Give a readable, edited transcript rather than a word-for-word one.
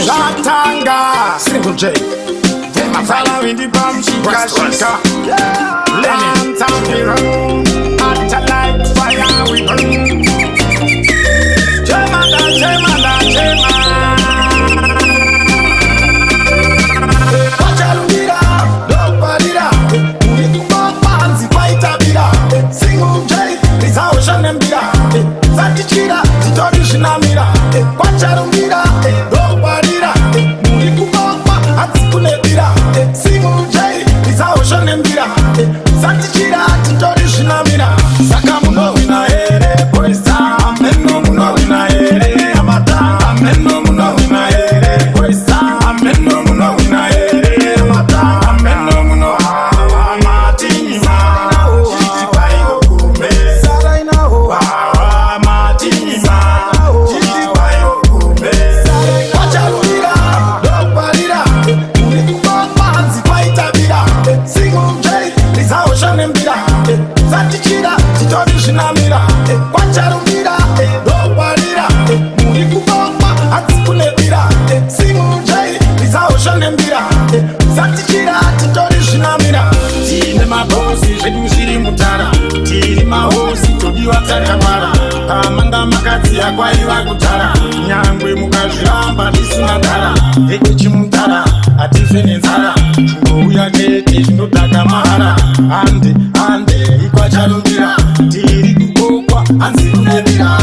Latanga, Single J. I'm following the bomb, shika. Lenny, Tampiro, Atta like fire we burn. Jemanda. Wacharumira, Doparira, Unikuba Panzi, Paitabira, Single J, Rizao Shanembira, Zatichira, Titori Shinamira, Wacharumira, Doparira, Unikuba Panzi, Kunebira, Single J, Rizao Shanembira, Zatichira, Titori Shinamira, Sakamuno wina ere, Poesta, Ameno muno wina ere, Amata, Ameno muno wina ere, Poesta, Ameno muno wina ere, Amata, Ameno muno Amatinza, Jitipayo kume, Saraina hoa, Amatinza, Jitipayo kume, Wacharumira, Doparira, Unikuba Panzi, Paitabira, Single J, Rizao Shanembira, Zatichira, Titori Shinamira, Wacharumira, Doparira, Unikuba Panzi, Kunebira, Single J, Rizao Shanembira, Zatichira, Titori Shinamira. Tine mabosi, zvedu zviri mutara, tiri mahosi, todiwa takabara, pamanga makadzi akwaiva kutara, nyangwe mukazviramba tisina ndara, ekwe chimutara, hatife nenzara, zvingouya chete zvinodhaka mahara, ande, ikwacharumira, tiri kukokwa, hanzi kunebira.